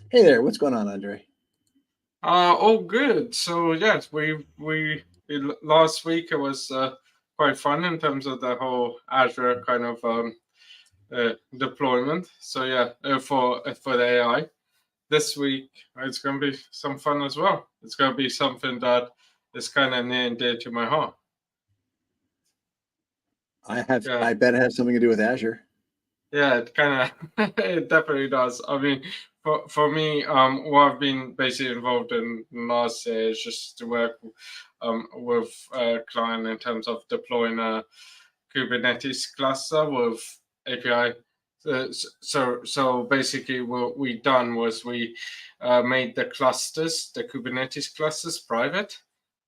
Hey there, what's going on, Andre? All good. So yes, last week it was quite fun in terms of the whole Azure kind of deployment. So yeah, for the AI, this week it's going to be some fun as well. It's going to be something that is kind of near and dear to my heart. Yeah, I bet it has something to do with Azure. yeah, it kind of it definitely does. I mean, for me, what I've been basically involved in last year is just to work with a client in terms of deploying a Kubernetes cluster with API. So basically, what we done was we made the Kubernetes clusters, private,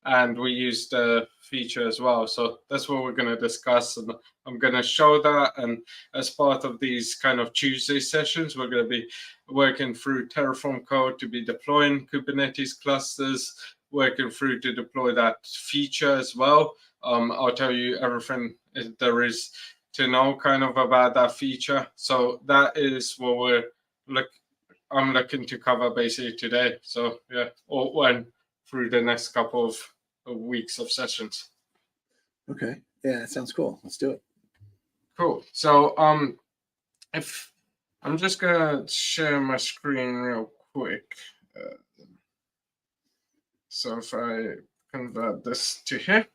and we used the feature as well. So that's what we're going to discuss, and I'm going to show that. And as part of these kind of Tuesday sessions, we're going to be working through Terraform code to be deploying Kubernetes clusters, working through to deploy that feature as well. I'll tell you everything there is to know kind of about that feature. So that is what I'm looking to cover basically today. So yeah, or when through the next couple of weeks of sessions. Okay, yeah, that sounds cool. Let's do it. Cool. So if I'm just gonna share my screen real quick. So if I convert this to here.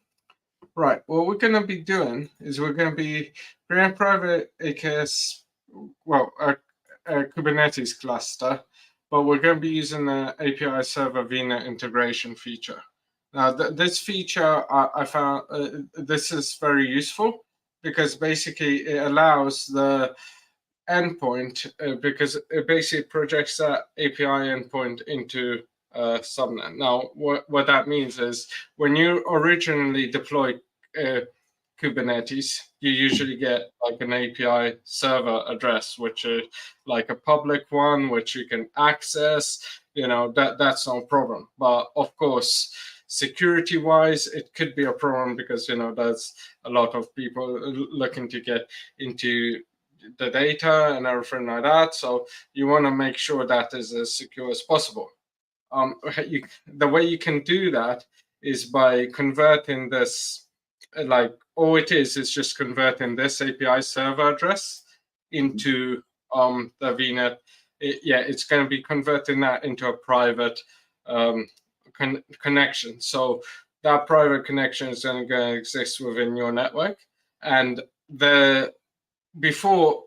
Right, what we're going to be doing is we're going to be creating a private AKS, well, a Kubernetes cluster, but we're going to be using the API server VNET integration feature. Now, this feature, I found this is very useful because basically it allows the endpoint, because it basically projects that API endpoint into subnet. Now, what that means is when you originally deploy Kubernetes, you usually get like an API server address, which is like a public one, which you can access. That's no problem. But of course, security wise, it could be a problem because there's a lot of people looking to get into the data and everything like that. So you want to make sure that is as secure as possible. The way you can do that is by converting this, like all it is just converting this API server address into the VNet. It's going to be converting that into a private connection. So that private connection is going to exist within your network, and before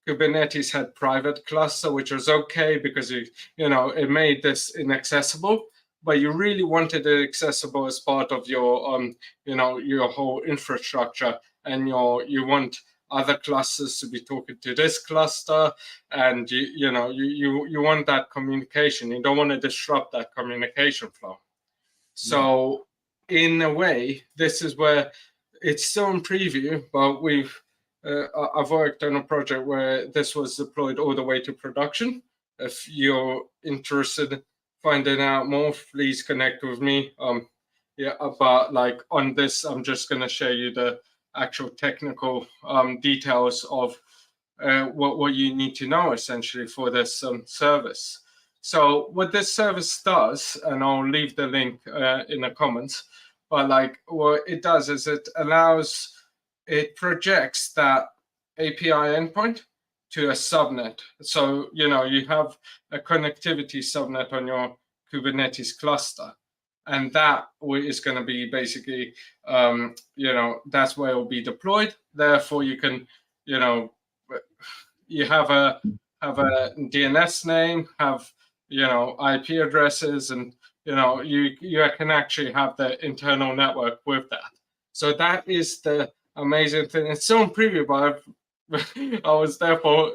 Kubernetes had private cluster, which was okay because it made this inaccessible, but you really wanted it accessible as part of your your whole infrastructure, and you want other clusters to be talking to this cluster, and you want that communication. You don't want to disrupt that communication flow. So in a way, this is where it's still in preview, but I've worked on a project where this was deployed all the way to production. If you're interested in finding out more, please connect with me. But like on this, I'm just going to share you the actual technical details of what you need to know essentially for this service. So what this service does, and I'll leave the link in the comments, but like what it does is it projects that API endpoint to a subnet. So, you have a connectivity subnet on your Kubernetes cluster. And that is going to be basically, that's where it will be deployed. Therefore, you can, you have a DNS name, have, IP addresses, and, you can actually have the internal network with that. So that is the amazing thing. It's still in preview, but I was therefore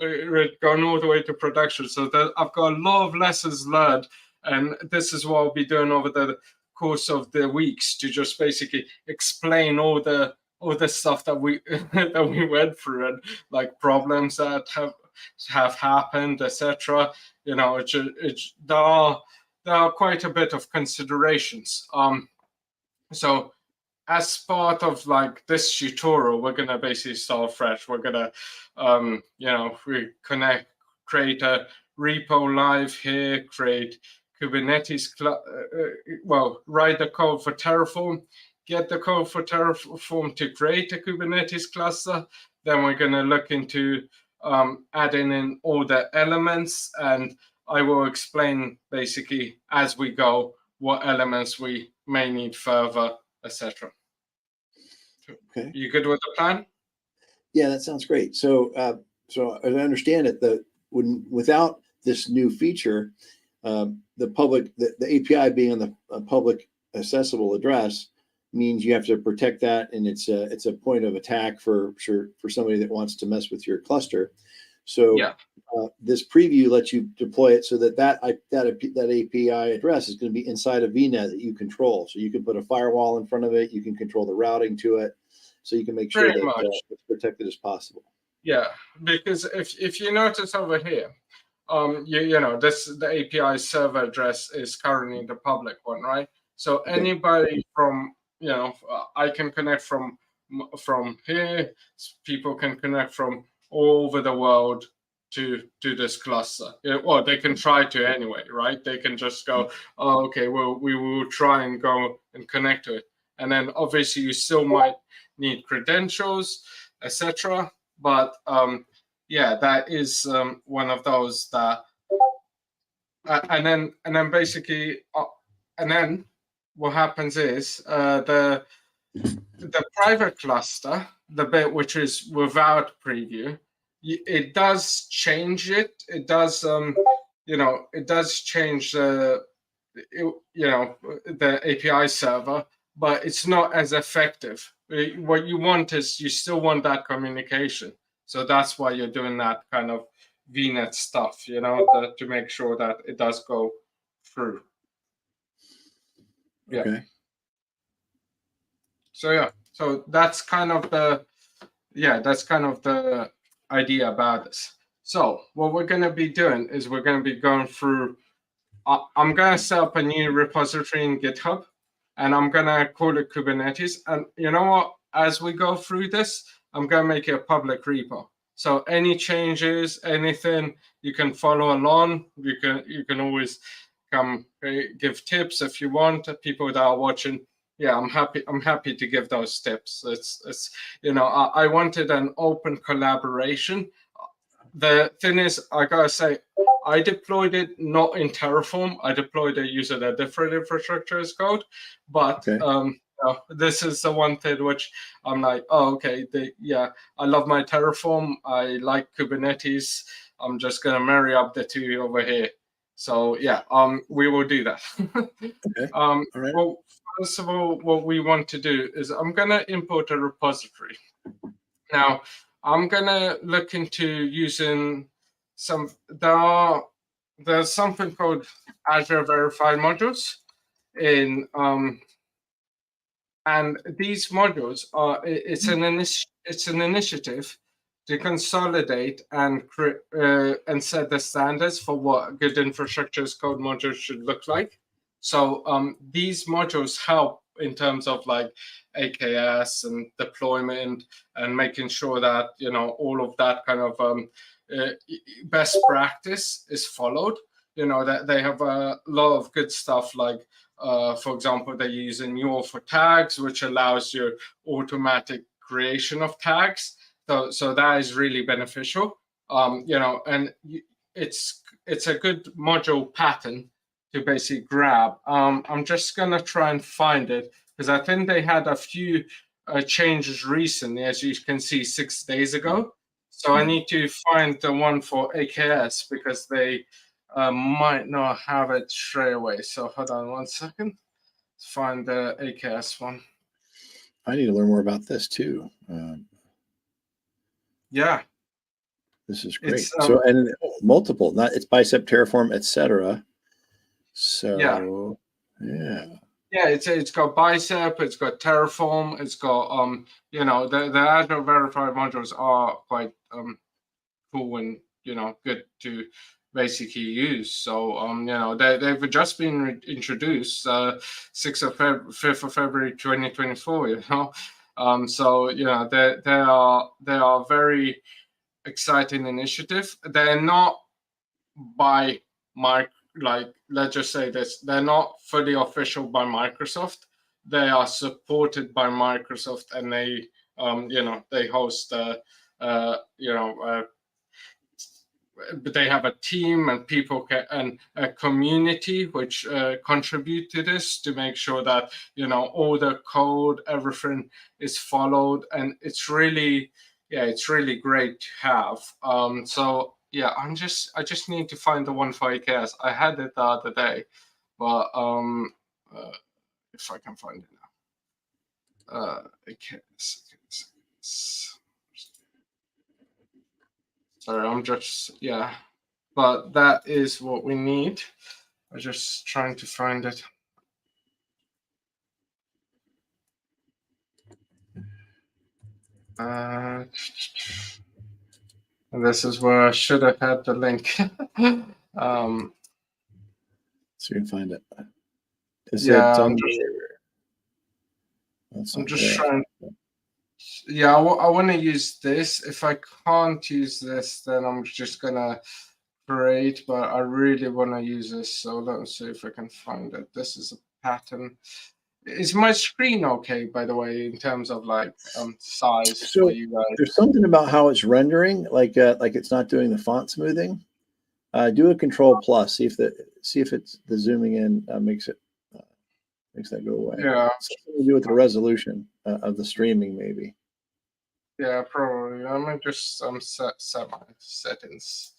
going all the way to production. So I've got a lot of lessons learned, and this is what I'll be doing over the course of the weeks to just basically explain all the stuff that we that we went through, and like problems that have happened, etc. There are quite a bit of considerations. So as part of like this tutorial, we're gonna basically start fresh. We're gonna, we create a repo live here, create Kubernetes, well, write the code for Terraform, get the code for Terraform to create a Kubernetes cluster. Then we're going to look into adding in all the elements, and I will explain basically as we go what elements we may need further, etc. Okay. You good with the plan? Yeah, that sounds great. So, so as I understand it, without this new feature, the API being on the public accessible address means you have to protect that, and it's a point of attack for somebody that wants to mess with your cluster. So yeah. This preview lets you deploy it so that API address is going to be inside a VNet that you control. So you can put a firewall in front of it. You can control the routing to it, so you can make sure that it's protected as possible. Yeah, because if you notice over here, you know, the API server address is currently the public one, right? So anybody from, you know, I can connect from here. People can connect from all over the world to this cluster. Well, they can try to anyway, right? They can just go, oh, okay, well, we will try and go and connect to it. And then obviously you still might need credentials, etc. But yeah, that is one of those that, and then basically, and then what happens is the private cluster, the bit which is without preview, it does change it. It does, you know, it does change the API server, but it's not as effective. What you want is you still want that communication. So that's why you're doing that kind of VNet stuff, you know, to make sure that it does go through. Yeah. Okay. So yeah, so that's kind of the idea about this. So what we're going to be doing is we're going to be going through. I'm going to set up a new repository in GitHub, and I'm going to call it Kubernetes. And you know what? As we go through this, I'm going to make it a public repo. So any changes, anything, you can follow along. You can always come give tips if you want. People that are watching, yeah, I'm happy to give those tips. It's you know, I wanted an open collaboration. The thing is, I gotta say, I deployed it not in Terraform. I deployed it using a different infrastructure as code. But this is the one thing which I'm like, oh, okay, yeah, I love my Terraform. I like Kubernetes. I'm just gonna marry up the two over here. So yeah, we will do that. Okay. All right. Well, first of all, what we want to do is I'm gonna import a repository. Now, I'm gonna look into using some. There's something called Azure Verified modules in and these modules are it's an initiative to consolidate and set the standards for what good infrastructure as code modules should look like. So these modules help in terms of like AKS and deployment and making sure that, you know, all of that kind of best practice is followed. You know, that they have a lot of good stuff like, for example, they're using YAW for tags, which allows your automatic creation of tags. So that is really beneficial. You know, and it's a good module pattern to basically grab. I'm just gonna try and find it because I think they had a few changes recently, as you can see, 6 days ago. So I need to find the one for AKS because they might not have it straight away. So hold on 1 second. Let's find the AKS one. I need to learn more about this too. Yeah. This is great. So and multiple, not it's bicep, terraform, etc. So yeah, it's got bicep, it's got terraform, it's got you know, the Azure Verified modules are quite cool and, you know, good to basically use. So you know, they've just been introduced 5th of February 2024. You know, so you know, they are very exciting initiative. They're not by like, let's just say this, they're not fully official by Microsoft. They are supported by Microsoft, and they, they host, but they have a team and people and a community which contribute to this to make sure that all the code, everything is followed, and it's really great to have. So yeah, I just need to find the one for AKS. I had it the other day, but if I can find it now, AKS. Sorry, I'm just, but that is what we need. I'm just trying to find it. And this is where I should have had the link. So you can find it. I'm just trying. Yeah, I want to use this. If I can't use this, then I'm just gonna create. But I really want to use this, so let's see if I can find it. This is a pattern. Is my screen okay, by the way, in terms of like size so for you guys? There's something about how it's rendering, like it's not doing the font smoothing. Do a Control Plus, see if it's the zooming in makes that go away. Yeah, something to do with the resolution of the streaming, maybe. Yeah, probably. I might just set my settings.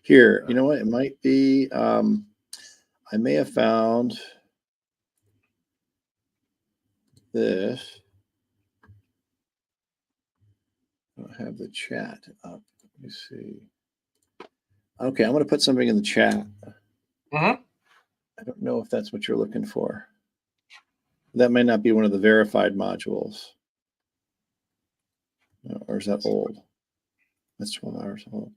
Here, you know what? It might be. I may have found this. I don't have the chat up. Let me see. Okay, I'm going to put something in the chat. I don't know if that's what you're looking for. That may not be one of the verified modules. Or is that old? That's 12 hours old.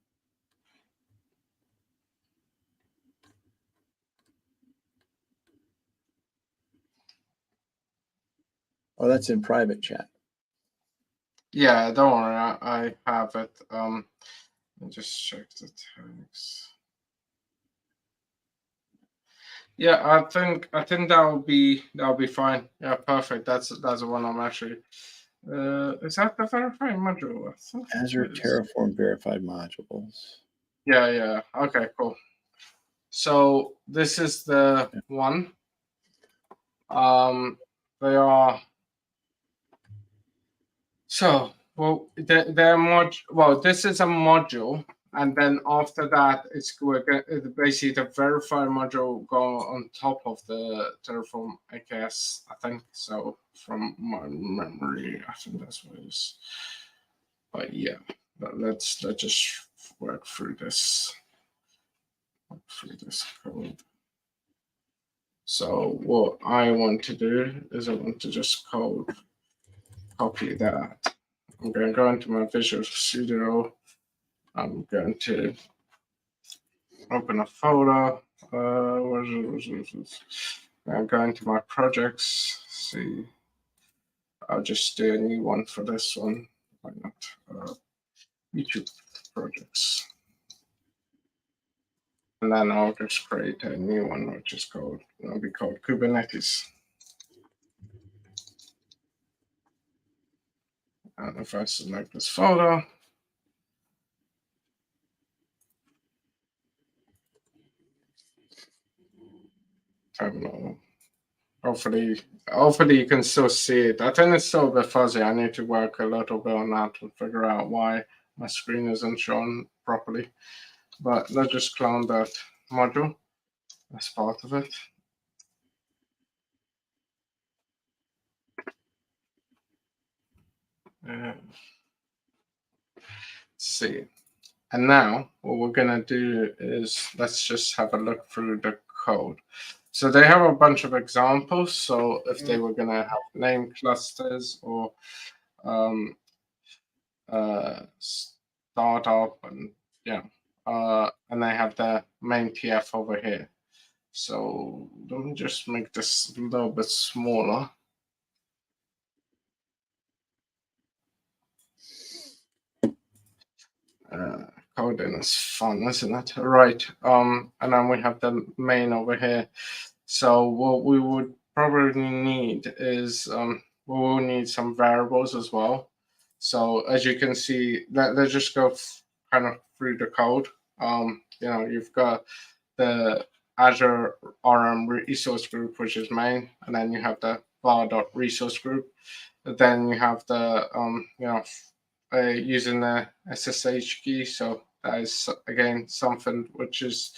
Oh, that's in private chat. Yeah, don't worry. I have it. Let me just check the tags. Yeah, I think that'll be fine. Yeah, perfect. That's the one I'm actually. Is that the verified module? Azure Terraform verified modules. Yeah. Okay, cool. So this is the one. They are. So this is a module, and then after that, it's basically the verified module go on top of the Terraform AKS. I think so, from my memory. I think that's what it is. But yeah, let's just work through this. Code. So what I want to do is I want to just copy that. I'm going to go into my Visual Studio. I'm going to open a folder. I'm going to my projects. See, I'll just do a new one for this one. Why not? YouTube projects. And then I'll just create a new one, which is will be called Kubernetes. And if I select this folder, terminal. Hopefully you can still see it. I think it's still a bit fuzzy. I need to work a little bit on that to figure out why my screen isn't shown properly. But let's just clone that module as part of it. Let's see. And now what we're going to do is let's just have a look through the code. So they have a bunch of examples. So if they were going to have name clusters or startup and and they have the main TF over here. So let me just make this a little bit smaller. coding is fun, isn't it? Right. And then we have the main over here. So what we would probably need is we will need some variables as well. So as you can see, let's just go kind of through the code. You've got the Azure RM resource group, which is main, and then you have the var.resource group. Then you have the using the SSH key. So that is again something which is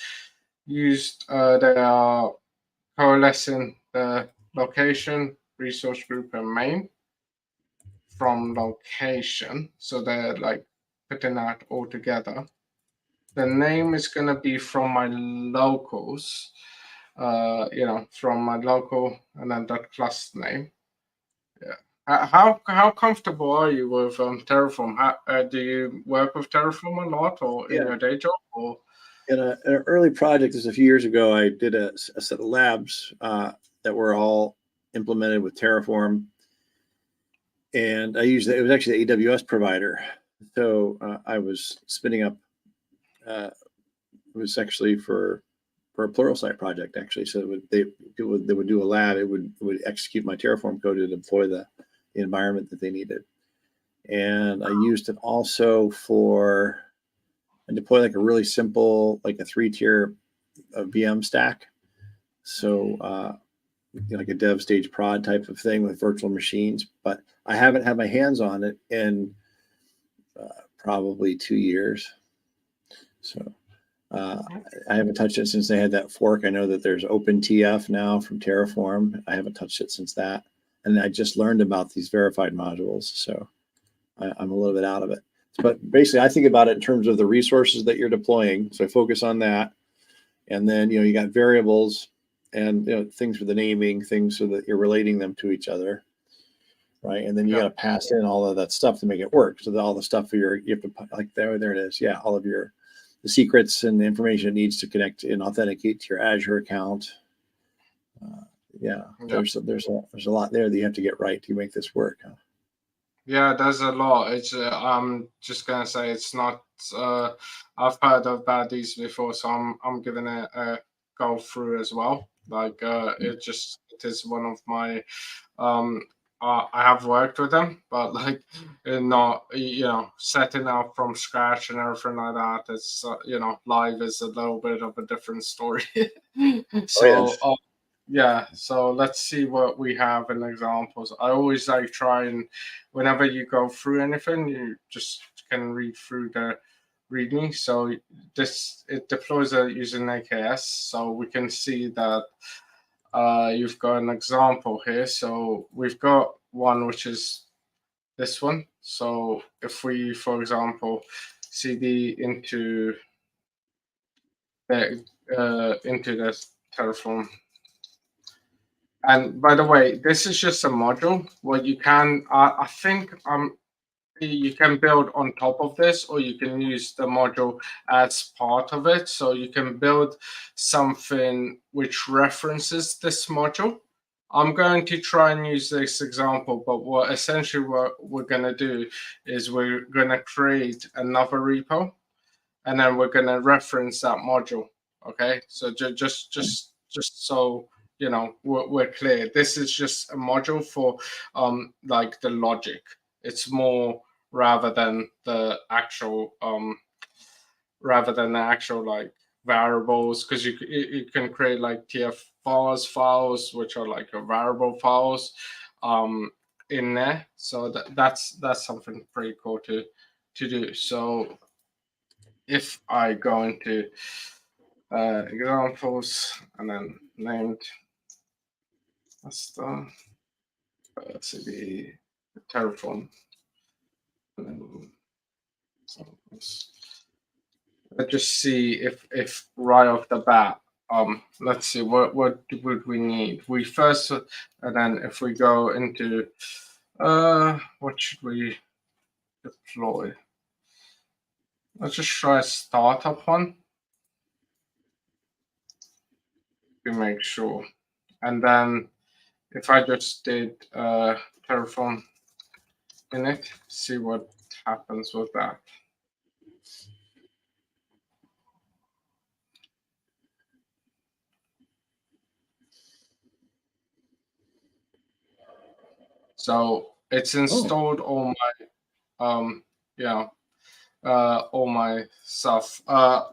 used. They are coalescing the location, resource group, and main from location. So they're like putting that all together. The name is going to be from my locals, from my local and then that class name. Yeah. How comfortable are you with Terraform? Do you work with Terraform a lot, or in your day job, or? In an early project, this a few years ago, I did a set of labs that were all implemented with Terraform, and I used it was actually the AWS provider. So I was spinning up. It was actually for a Pluralsight project, actually. So they would do a lab. It would execute my Terraform code to deploy the environment that they needed, and I used it also for. And deploy like a really simple, like a 3-tier VM stack. So like a dev stage prod type of thing with virtual machines. But I haven't had my hands on it in probably 2 years. So I haven't touched it since they had that fork. I know that there's OpenTF now from Terraform. I haven't touched it since that. And I just learned about these verified modules. So I'm a little bit out of it. But basically, I think about it in terms of the resources that you're deploying. So I focus on that. And then, you got variables and things for the naming, things so that you're relating them to each other. Right. And then you got to pass in all of that stuff to make it work. So that all the stuff for you have to, like, there it is. Yeah. All of the secrets and the information it needs to connect and authenticate to your Azure account. There's a lot there that you have to get right to make this work. Yeah, there's a lot. It's I'm just gonna say it's not. I've heard about these before, so I'm giving it a go through as well. Like it is one of my. I have worked with them, but like not setting up from scratch and everything like that. It's live is a little bit of a different story. So. Oh, yes. Yeah, so let's see what we have in examples. I always like try and whenever you go through anything, you just can read through the README. So it deploys using AKS, so we can see that you've got an example here. So we've got one which is this one. So if we, for example, cd into the Terraform. And by the way, this is just a module. What you can, I think, you can build on top of this, or you can use the module as part of it. So you can build something which references this module. I'm going to try and use this example, but what we're going to do is we're going to create another repo, and then we're going to reference that module. Okay, so just so we're clear, this is just a module for like the logic. It's more rather than the actual like variables, because you can create like TF files which are like a variable files in there. So that's something pretty cool to do. So if I go into examples and then named as the cd Terraform, and then let's just see if right off the bat, let's see what would we need. We first, and then if we go into what should we deploy? Let's just try a startup one to make sure. And then if I just did Terraform in it, see what happens with that. So it's installed all my all my stuff.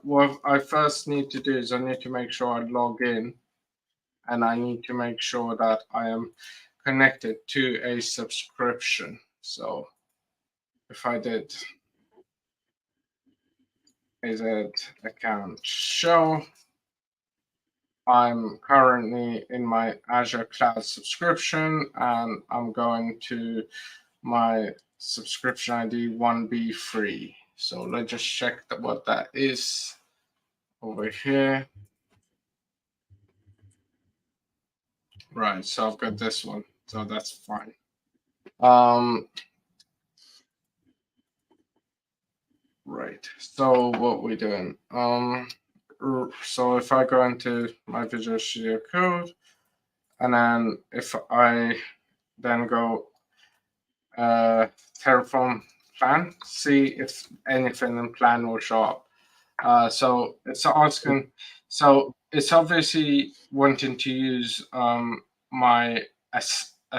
What I first need to do is I need to make sure I log in, and I need to make sure that I am connected to a subscription. So if I did AZ account show, I'm currently in my Azure Cloud subscription, and I'm going to my subscription ID 1B3. So let's just check what that is over here. Right, so I've got this one, so that's fine. Right, so what we're doing, so if I go into my Visual Studio Code, and then if I then go terraform plan, see if anything in plan will show up. So it's asking, so it's obviously wanting to use my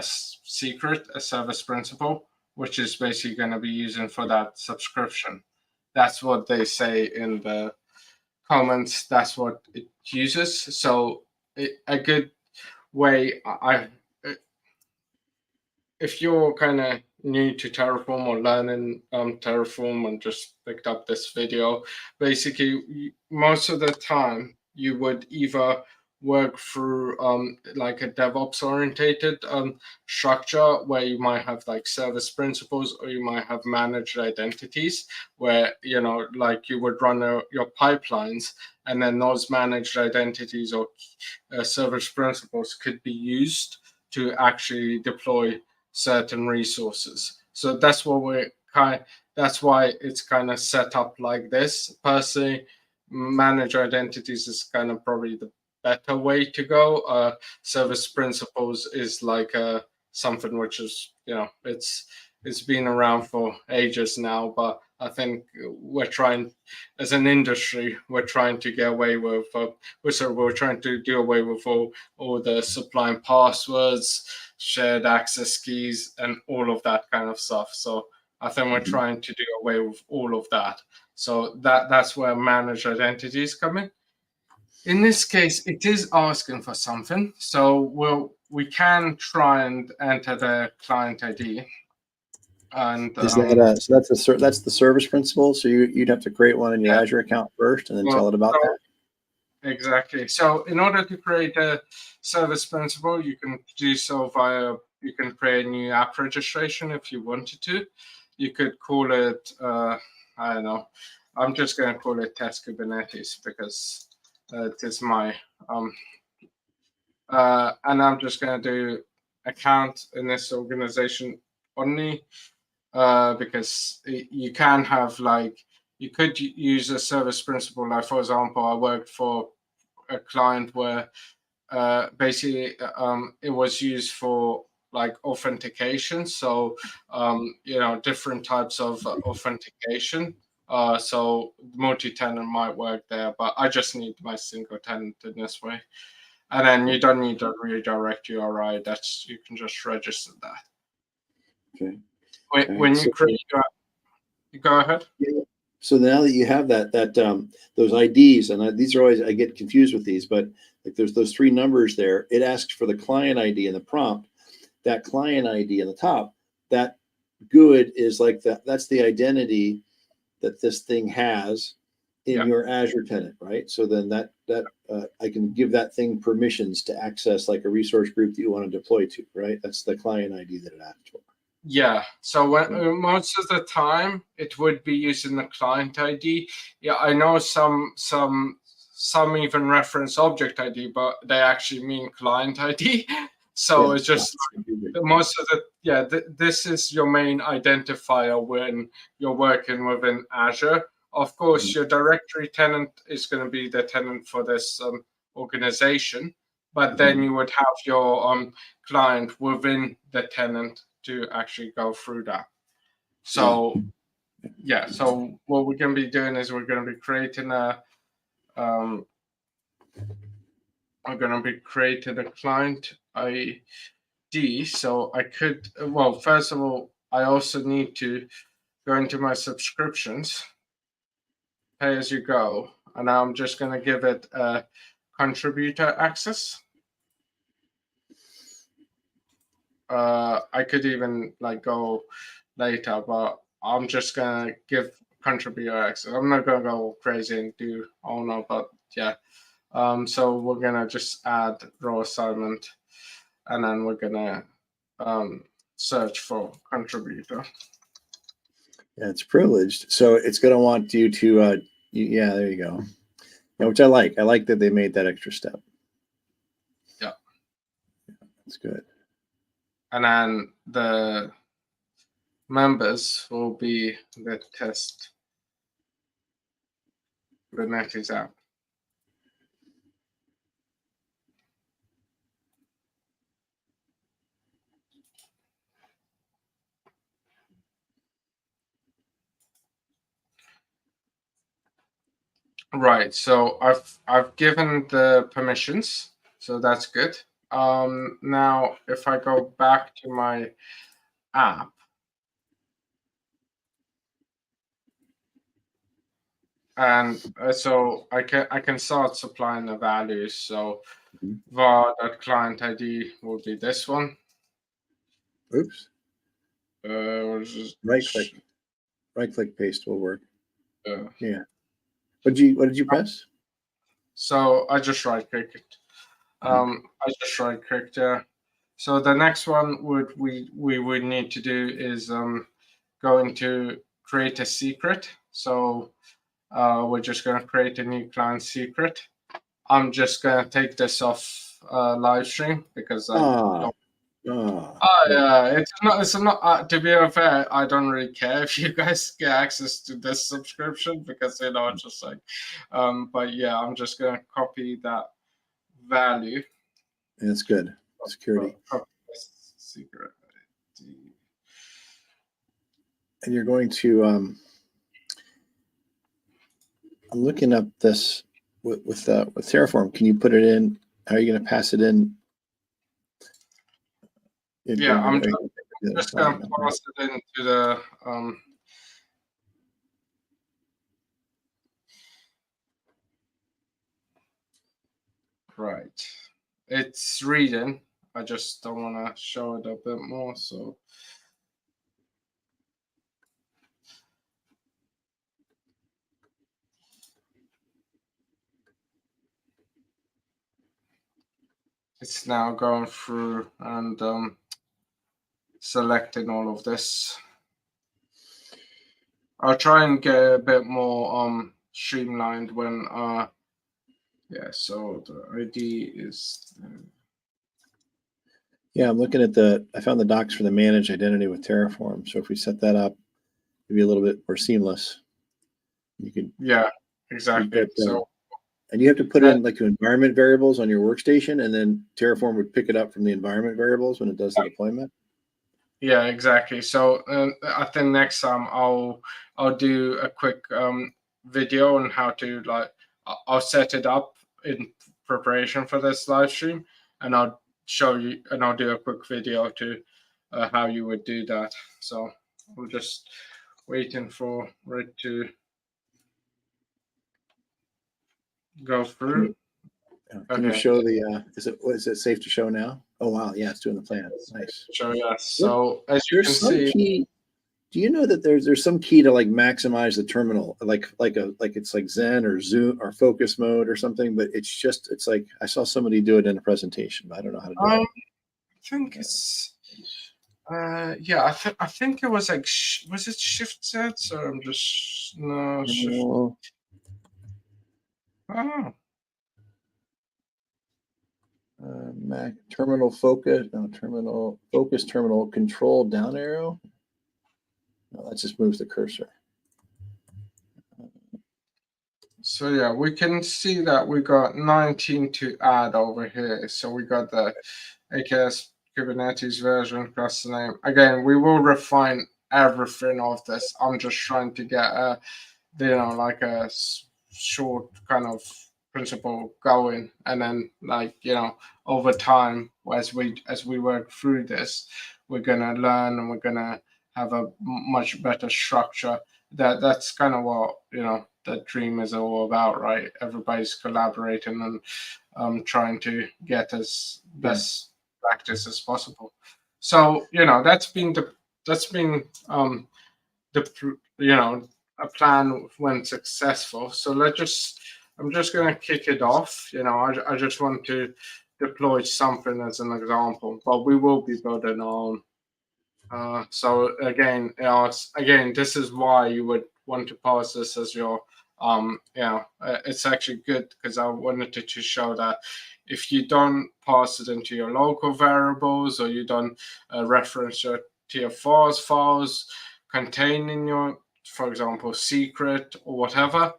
secret, a service principal, which is basically going to be using for that subscription. That's what they say in the comments. That's what it uses. So a good way, if you're kind of new to Terraform or learning Terraform and just picked up this video, basically most of the time you would either work through like a DevOps orientated structure where you might have like service principals, or you might have managed identities where, you know, like you would run your pipelines, and then those managed identities or service principals could be used to actually deploy certain resources. So that's what that's why it's kind of set up like this. Personally, manage identities is kind of probably the better way to go. Service principles is like something which is, you know, it's been around for ages now, but I think we're trying, as an industry, we're trying to get away with, we're trying to do away with all the supplying passwords, shared access keys, and all of that kind of stuff. So I think we're trying to do away with all of that. So that's where managed identities come in. In this case, it is asking for something. So we can try and enter the client ID. And is that so that's the service principal? So you'd have to create one in your Azure account first, and then tell it about that. Exactly. So in order to create a service principal, you can do so via, you can create a new app registration if you wanted to. You could call it, I don't know, I'm just going to call it test Kubernetes because it is my, and I'm just going to do account in this organization only, because you can have like, you could use a service principal. Like, for example, I worked for a client where basically it was used for like authentication. So, you know, different types of authentication. So multi-tenant might work there, but I just need my single tenant in this way. And then you don't need a redirect URI. That's, you can just register that. Okay. When you create your, you go ahead. Yeah. So now that you have that those IDs, and these are always, I get confused with these, but like there's those three numbers there. It asks for the client ID in the prompt. That client ID in the top, that good is like that's the identity that this thing has in your Azure tenant, right? So then that I can give that thing permissions to access like a resource group that you want to deploy to, right? That's the client ID that it asks for. Yeah. So when most of the time it would be using the client ID. Yeah, I know some even reference object ID, but they actually mean client ID. So it's just most of the this is your main identifier when you're working within Azure. Of course, your directory tenant is going to be the tenant for this organization, but then you would have your client within the tenant to actually go through that. So yeah, so what we're going to be doing is we're going to be creating a client. ID. So I could, well, first of all, I also need to go into my subscriptions, pay as you go, and I'm just going to give it a contributor access. I could even like go later, but I'm just gonna give contributor access. I'm not gonna go crazy and do owner, but yeah. So we're gonna just add row assignment, and then we're gonna search for contributor. Yeah, it's privileged, so it's going to want you to. Yeah, there you go. Yeah, which I like. I like that they made that extra step. Yeah, that's good. And then the members will be the test Kubernetes app. Right, so I've given the permissions, so that's good. Now if I go back to my app, and so I can start supplying the values. So var.client ID will be this one. Oops. Just, right click paste will work. Yeah. What did you press? So I just right click it. I just right clicked there. So the next one we would need to do is going to create a secret. So we're just going to create a new client secret. I'm just going to take this off live stream because I don't. Yeah, it's not. To be fair, I don't really care if you guys get access to this subscription because it's just like. But yeah, I'm just going to copy that value. That's good. Security. Secret. And you're going to. I'm looking up this with Terraform. Can you put it in? How are you going to pass it in? Yeah, I'm just going to pass it into the. Right. It's reading. I just don't want to show it a bit more. So. It's now going through and selecting all of this. I'll try and get a bit more streamlined when yeah, so the ID is yeah, I'm looking at I found the docs for the managed identity with Terraform. So if we set that up, it'd be a little bit more seamless. You could exactly. So and you have to put in like environment variables on your workstation, and then Terraform would pick it up from the environment variables when it does the deployment. Yeah, exactly. So I think next time I'll do a quick video on how to I'll set it up in preparation for this live stream, and I'll show you, and I'll do a quick video to how you would do that. So I'm just waiting for it to go through. Can you show the? Is it safe to show now? Oh wow, yeah, it's doing the plan. Nice. Sure, yes. So as you can see, key, do you know that there's some key to like maximize the terminal, like it's like Zen or Zoom or focus mode or something, but it's like I saw somebody do it in a presentation, but I don't know how to do it. I think it's yeah, I think it was like was it Shift Z, or I'm just no Shift. Oh. Mac terminal focus, terminal control down arrow. No, that just moves the cursor. So yeah, we can see that we got 19 to add over here. So we got the AKS Kubernetes version, cluster name. Again, we will refine everything of this. I'm just trying to get a, like a short kind of principle going, and then like, you know, over time as we work through this, we're gonna learn and we're gonna have a much better structure. That's kind of what, you know, the dream is all about, right? Everybody's collaborating and trying to get as best practice as possible. So, you know, that's been you know, a plan when successful. So I'm just going to kick it off. You know, I just want to deploy something as an example, but we will be building on. So again, you know, again, this is why you would want to pass this as your, you know, it's actually good because I wanted to show that if you don't pass it into your local variables, or you don't reference your TF4 files containing your, for example, secret or whatever,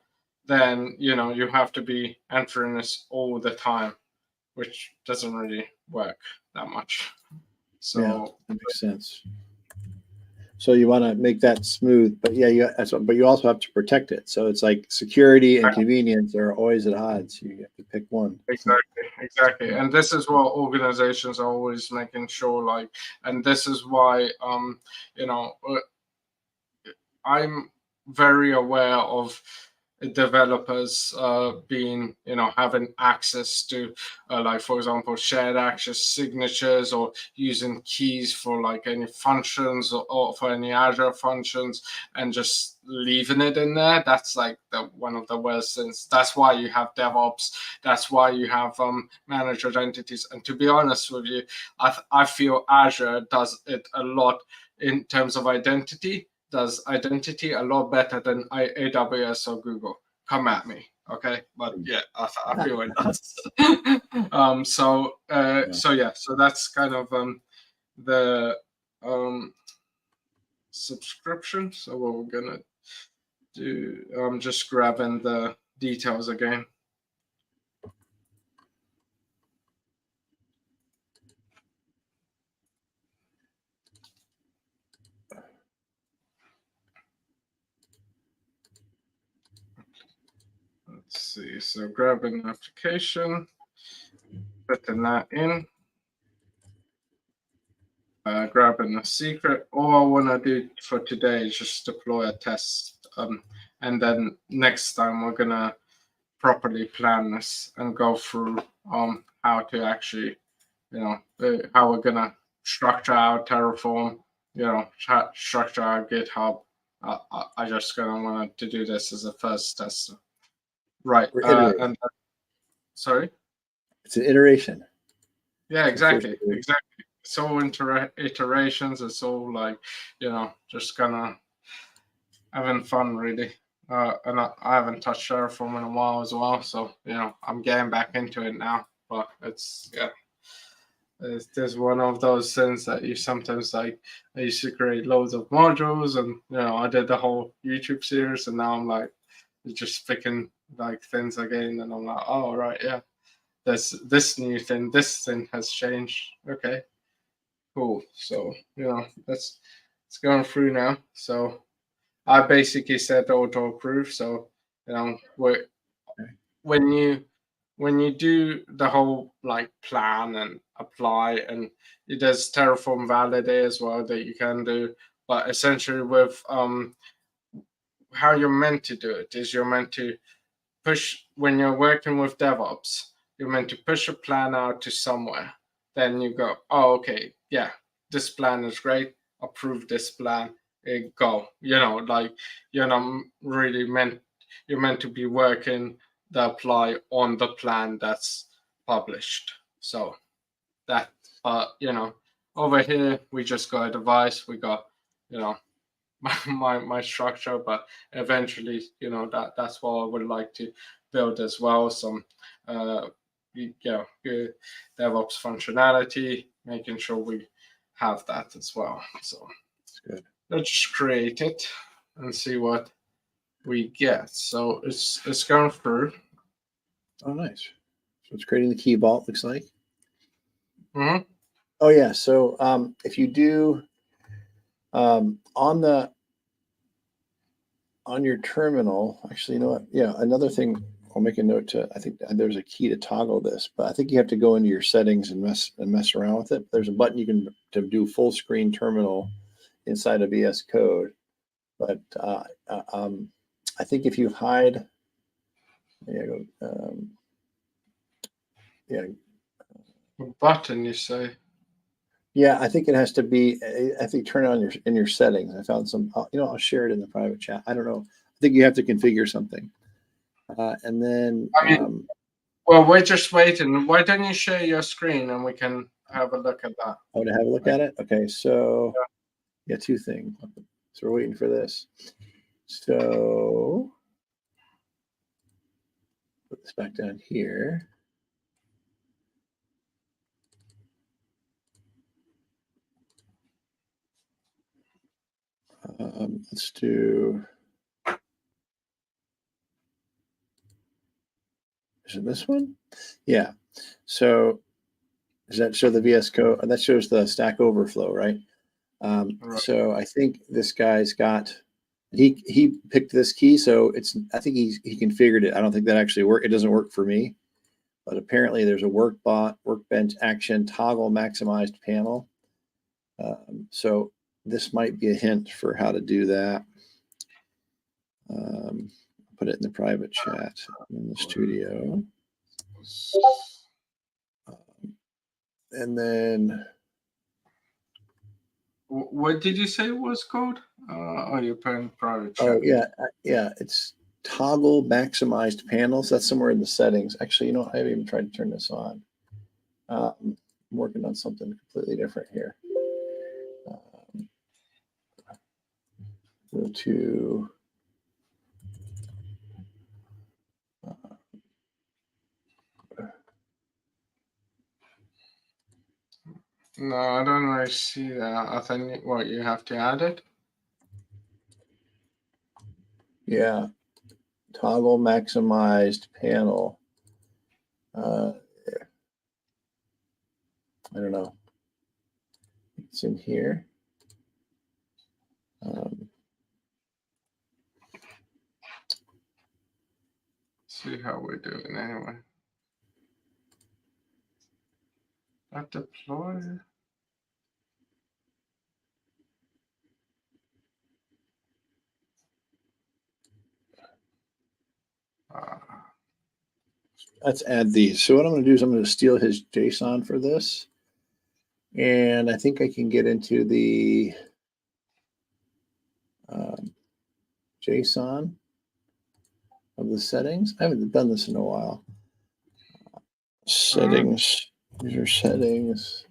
then, you know, you have to be entering this all the time, which doesn't really work that much. So yeah, that makes sense. So you want to make that smooth, but yeah, but you also have to protect it. So it's like security and convenience are always at odds. You have to pick one. Exactly. And this is what organizations are always making sure, like, and this is why, you know, I'm very aware of developers being, you know, having access to like, for example, shared access signatures, or using keys for like any functions, or for any Azure functions, and just leaving it in there. That's like one of the worst things. That's why you have DevOps. That's why you have managed identities. And to be honest with you, I feel Azure does it a lot in terms of identity. Does identity a lot better than AWS or Google. Come at me, okay? But yeah, I feel it does. So that's kind of the subscription. So what we're gonna do, I'm just grabbing the details again. Let's see. So grabbing an application, putting that in, grabbing a secret. All I want to do for today is just deploy a test. And then next time we're gonna properly plan this and go through how to actually, you know, how we're gonna structure our Terraform, you know, structure our GitHub. I just gonna want to do this as a first test. Right. And sorry. It's an iteration. Yeah, exactly. It's all iterations. It's all like, you know, just gonna having fun really. And I haven't touched Terraform in a while as well, so you know I'm getting back into it now. But it's there's one of those things that you sometimes like. I used to create loads of modules, and you know I did the whole YouTube series, and now I'm like just picking like things again, and I'm like, oh right, yeah, there's this new thing. This thing has changed. Okay, cool. So you know it's going through now. So I basically set auto approve. So you know when you do the whole like plan and apply, and there's Terraform validate as well that you can do. But essentially with how you're meant to do it is you're meant to push, when you're working with DevOps, you're meant to push a plan out to somewhere. Then you go, oh, okay, yeah, this plan is great. Approve this plan. Go. You know, like you're not really you're meant to be working the apply on the plan that's published. So that, you know, over here we just got a device. We got, you know, my structure, but eventually, you know, that's what I would like to build as well. Some you know, good DevOps functionality, making sure we have that as well. So that's good. Let's just create it and see what we get. So it's going through. Oh, nice. So it's creating the key vault, looks like. Mm-hmm. Oh yeah. So if you do on your terminal, actually, you know what? Yeah, another thing I'll make a note to, I think there's a key to toggle this, but I think you have to go into your settings and mess around with it. There's a button you can to do full screen terminal inside of VS Code. But I think if you hide, Button, you say? Yeah, I think it has to be. I think turn it on in your settings. I found some. I'll share it in the private chat. I don't know. I think you have to configure something, and then. Well, we're just waiting. Why don't you share your screen and we can have a look at that? Oh, to have a look at it. Okay, so yeah, two things. So we're waiting for this. So put this back down here. Let's do. Is it this one? Yeah. So does that show the VS Code? That shows the Stack Overflow, right? Right. So I think this guy's got. He picked this key, so it's. I think he configured it. I don't think that actually worked. It doesn't work for me, but apparently there's a workbench action toggle maximized panel. So this might be a hint for how to do that. Put it in the private chat in the studio. And then. What did you say it was called? You're putting private chat. Oh, yeah. It's toggle maximized panels. That's somewhere in the settings. Actually, I haven't even tried to turn this on. I'm working on something completely different here. Go to no, I don't really see that. I think you have to add it. Yeah, toggle maximized panel. I don't know. It's in here. See how we're doing anyway. That deploy. Let's add these. So what I'm going to do is I'm going to steal his JSON for this. And I think I can get into the JSON of the settings. I haven't done this in a while. Settings. These are settings.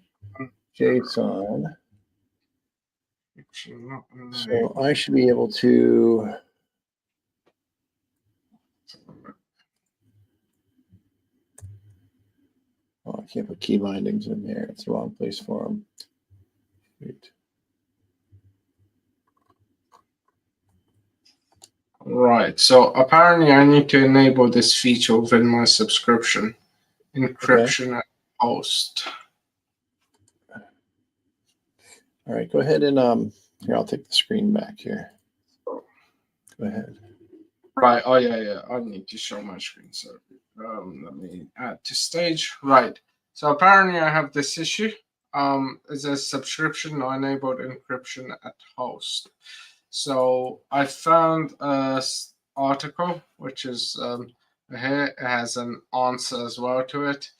JSON. So I should be able to. Oh, I can't put key bindings in there. It's the wrong place for them. Wait. Right. So apparently I need to enable this feature within my subscription. Encryption at host. All right. Go ahead and here, I'll take the screen back here. Go ahead. Right. Oh, yeah. I need to show my screen. So let me add to stage. Right. So apparently I have this issue. It says subscription not enabled encryption at host. So I found an article, which is here. It has an answer as well to it.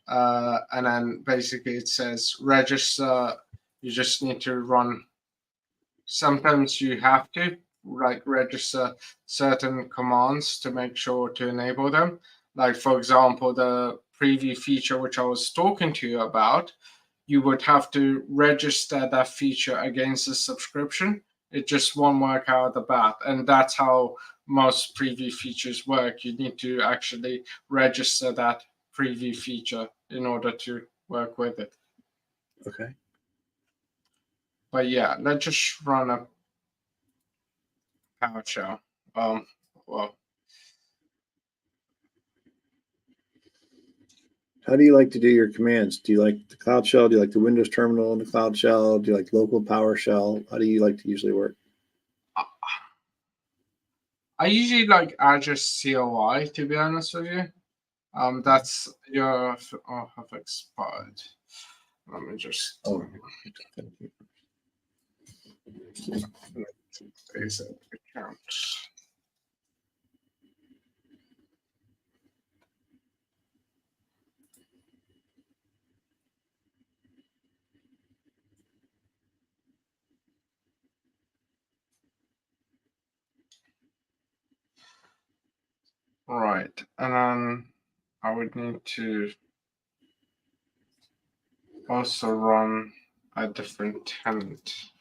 And then basically it says register. You just need to run. Sometimes you have to register certain commands to make sure to enable them. Like, for example, the preview feature, which I was talking to you about, you would have to register that feature against the subscription. It just won't work out of the bat. And that's how most preview features work. You need to actually register that preview feature in order to work with it. Okay. But yeah, let's just run a PowerShell. Well, how do you like to do your commands? Do you like the Cloud Shell? Do you like the Windows terminal in the Cloud Shell? Do you like local PowerShell? How do you like to usually work? I usually like Azure CLI, to be honest with you. That's your have expired. Let me just AZ account. Right, and then I would need to also run a different tenant.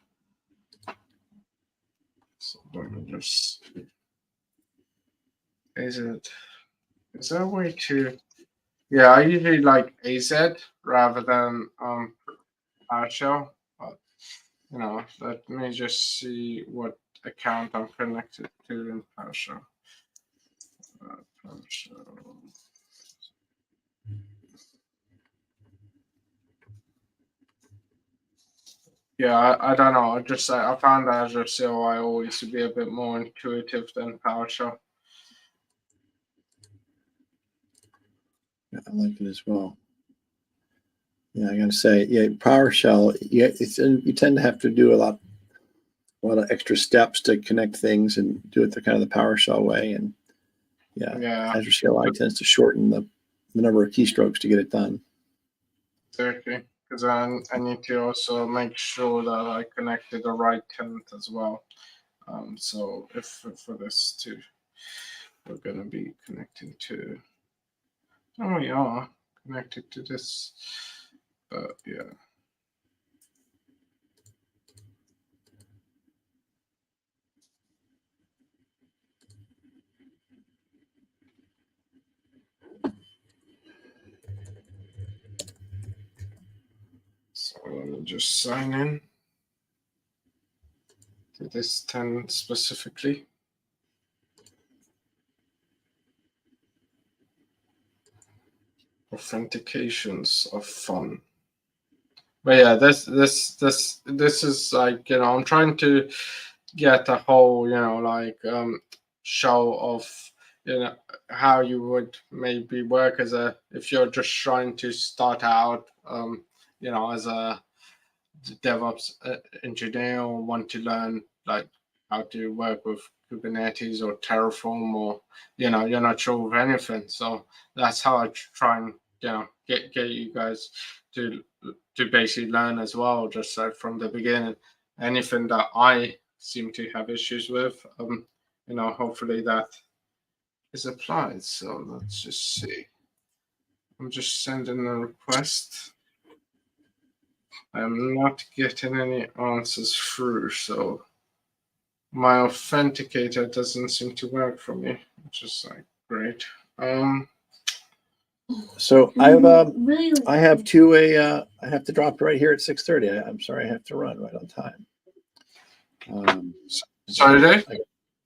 So let me just is there a way to? Yeah, I usually like AZ rather than PowerShell. But let me just see what account I'm connected to in PowerShell. PowerShell. Yeah, I don't know. I found Azure CLI always to be a bit more intuitive than PowerShell. Yeah, I like it as well. Yeah, I gotta say, yeah, PowerShell. Yeah, you tend to have to do a lot of extra steps to connect things and do it the kind of the PowerShell way. And Yeah, Azure CLI tends to shorten the number of keystrokes to get it done. exactly. Because I need to also make sure that I connected the right tenant as well. So if for this too, we're gonna be connecting to. Oh, we are connected to this, but yeah. So let me just sign in to this tenant specifically. Authentications are fun. But yeah, this is like, I'm trying to get a whole, show of, how you would maybe work if you're just trying to start out, as a DevOps engineer, or want to learn like how to work with Kubernetes or Terraform, or you're not sure of anything. So that's how I try and get you guys to basically learn as well, just like from the beginning. Anything that I seem to have issues with, hopefully that is applied. So let's just see. I'm just sending a request. I'm not getting any answers through, so my authenticator doesn't seem to work for me, which is like great. So I have I have to drop right here at 6:30. I'm sorry, I have to run right on time. Sorry, Dave?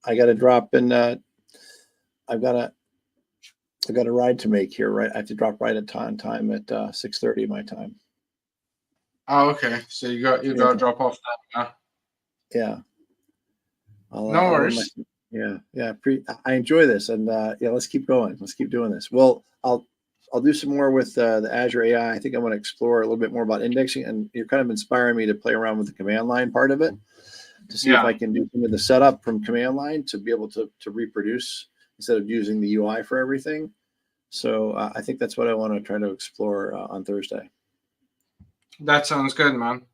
I got to drop, and I've got a ride to make here. Right, I have to drop right at time at 6:30 my time. Oh, okay. So you got to drop off that. Yeah. No worries. I enjoy this, and let's keep going. Let's keep doing this. Well, I'll do some more with the Azure AI. I think I want to explore a little bit more about indexing, and you're kind of inspiring me to play around with the command line part of it to see if I can do some of the setup from command line to be able to reproduce instead of using the UI for everything. So I think that's what I want to try to explore on Thursday. That sounds good, man.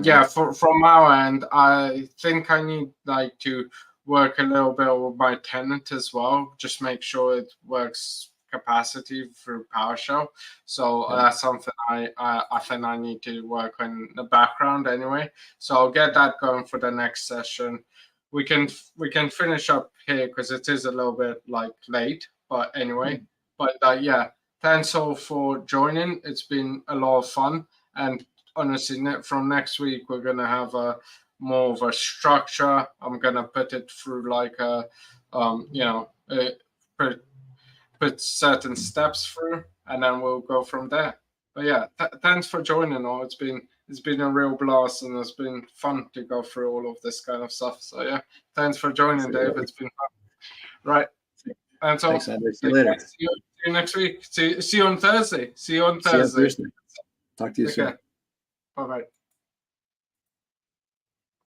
Yeah, from our end, I think I need to work a little bit with my tenant as well. Just make sure it works capacity through PowerShell. So that's something I think I need to work on in the background anyway. So I'll get that going for the next session. We can finish up here because it is a little bit late. But anyway, yeah, thanks all for joining. It's been a lot of fun. And honestly, from next week, we're going to have more of a structure. I'm going to put it through put certain steps through, and then we'll go from there. But yeah, thanks for joining all. It's been a real blast, and it's been fun to go through all of this kind of stuff. So yeah, thanks for joining, Dave. It's been fun. Right. And so, Thanks, Andre. See you later. see you next week. See you on Thursday. See you on See you on Thursday. Thursday. Talk to you soon. Bye bye.